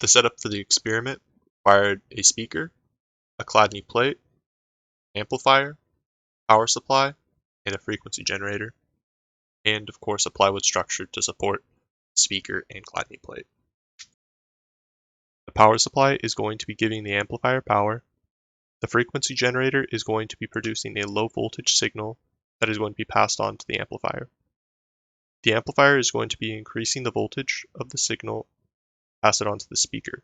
The setup for the experiment required a speaker, a Chladni plate, amplifier, power supply, and a frequency generator, and of course a plywood structure to support speaker and Chladni plate. The power supply is going to be giving the amplifier power. The frequency generator is going to be producing a low voltage signal that is going to be passed on to the amplifier. The amplifier is going to be increasing the voltage of the signal, pass it on to the speaker.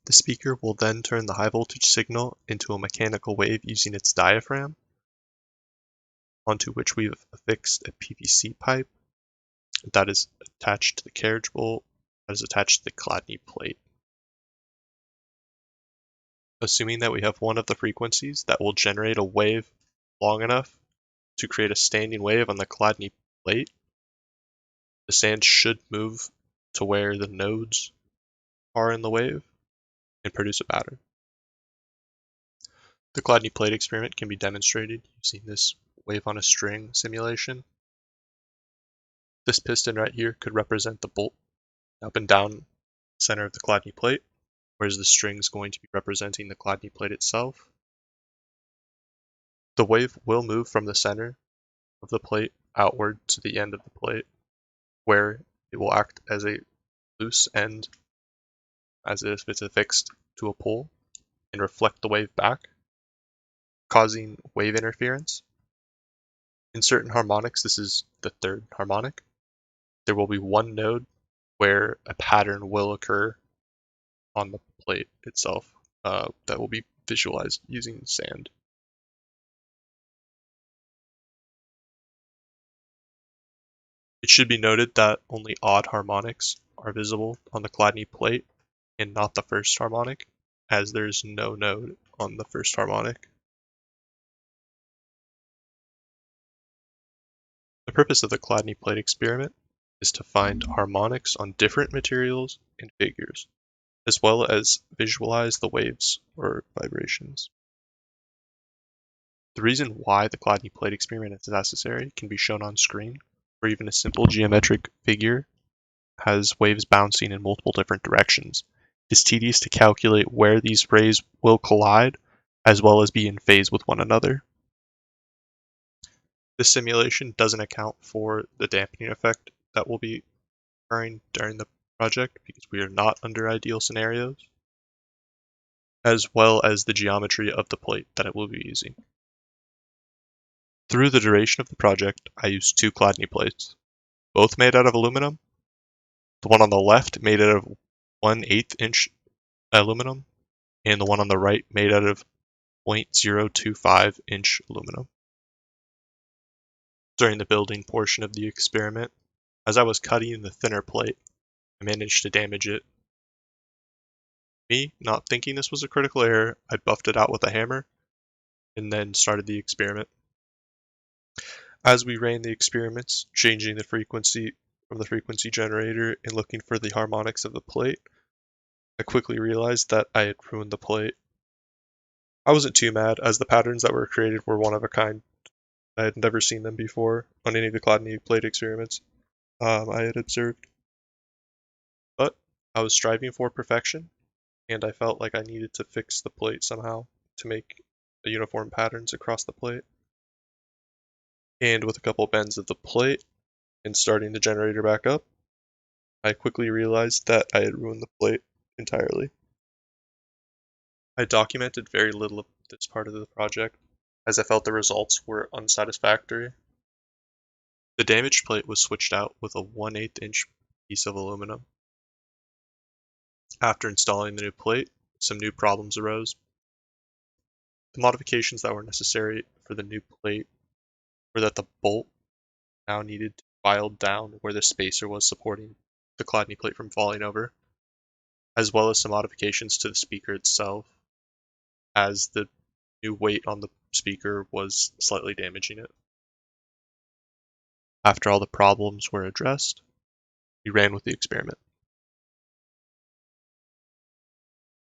The speaker will then turn the high voltage signal into a mechanical wave using its diaphragm, onto which we've affixed a PVC pipe that is attached to the carriage bolt that is attached to the Chladni plate. Assuming that we have one of the frequencies that will generate a wave long enough to create a standing wave on the Chladni plate, the sand should move to where the nodes are in the wave and produce a pattern. The Chladni plate experiment can be demonstrated using this wave on a string simulation. This piston right here could represent the bolt up and down the center of the Chladni plate, whereas the string is going to be representing the Chladni plate itself. The wave will move from the center of the plate outward to the end of the plate, where it will act as a loose end, as if it's affixed to a pole, and reflect the wave back, causing wave interference. In certain harmonics, this is the third harmonic, there will be one node where a pattern will occur on the plate itself that will be visualized using sand. It should be noted that only odd harmonics are visible on the Chladni plate and not the first harmonic, as there's no node on the first harmonic. The purpose of the Chladni plate experiment is to find harmonics on different materials and figures, as well as visualize the waves or vibrations. The reason why the Chladni plate experiment is necessary can be shown on screen, where even a simple geometric figure has waves bouncing in multiple different directions. It is tedious to calculate where these rays will collide, as well as be in phase with one another. This simulation doesn't account for the dampening effect that will be occurring during the project, because we are not under ideal scenarios, as well as the geometry of the plate that it will be using. Through the duration of the project, I used two Chladni plates, both made out of aluminum. The one on the left made out of 1/8 inch aluminum, and the one on the right made out of 0.025 inch aluminum. During the building portion of the experiment, as I was cutting the thinner plate, I managed to damage it. Me, not thinking this was a critical error, I buffed it out with a hammer, and then started the experiment. As we ran the experiments, changing the frequency from the frequency generator and looking for the harmonics of the plate, I quickly realized that I had ruined the plate. I wasn't too mad, as the patterns that were created were one of a kind. I had never seen them before on any of the Chladni plate experiments I had observed. But I was striving for perfection, and I felt like I needed to fix the plate somehow to make the uniform patterns across the plate. And with a couple bends of the plate and starting the generator back up, I quickly realized that I had ruined the plate entirely. I documented very little of this part of the project, as I felt the results were unsatisfactory. The damaged plate was switched out with a 1/8 inch piece of aluminum. After installing the new plate, some new problems arose. The modifications that were necessary for the new plate were that the bolt now needed to file down where the spacer was supporting the Chladni plate from falling over, as well as some modifications to the speaker itself, as the new weight on the speaker was slightly damaging it. After all the problems were addressed, we ran with the experiment.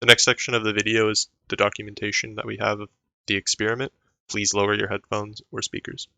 The next section of the video is the documentation that we have of the experiment. Please lower your headphones or speakers.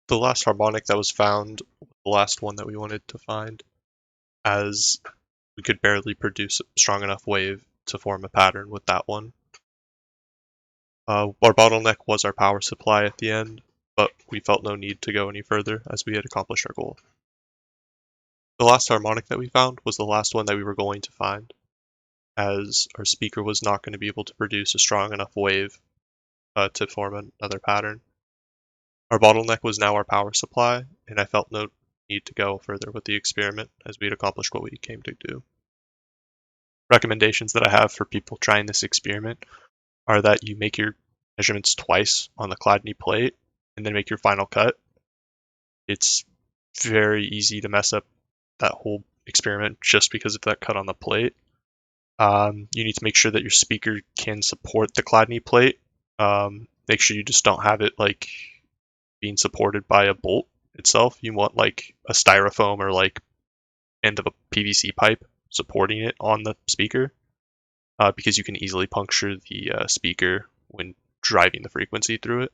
The last harmonic that was found was the last one that we wanted to find, as we could barely produce a strong enough wave to form a pattern with that one. Our bottleneck was our power supply at the end, but we felt no need to go any further as we had accomplished our goal. The last harmonic that we found was the last one that we were going to find, as our speaker was not going to be able to produce a strong enough wave to form another pattern. Our bottleneck was now our power supply, and I felt no need to go further with the experiment as we had accomplished what we came to do. Recommendations that I have for people trying this experiment are that you make your measurements twice on the Chladni plate and then make your final cut. It's very easy to mess up that whole experiment just because of that cut on the plate. You need to make sure that your speaker can support the Chladni plate. Make sure you just don't have it like being supported by a bolt itself. You want like a styrofoam or like end of a PVC pipe supporting it on the speaker, because you can easily puncture the speaker when driving the frequency through it.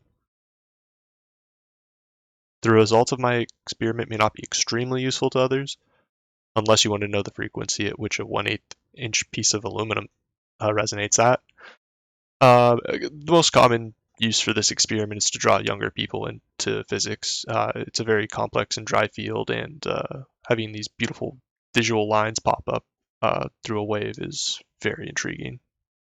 The results of my experiment may not be extremely useful to others, unless you want to know the frequency at which a 1/8 inch piece of aluminum resonates at. The most common use for this experiment is to draw younger people into physics. It's a very complex and dry field, and having these beautiful visual lines pop up through a wave is very intriguing.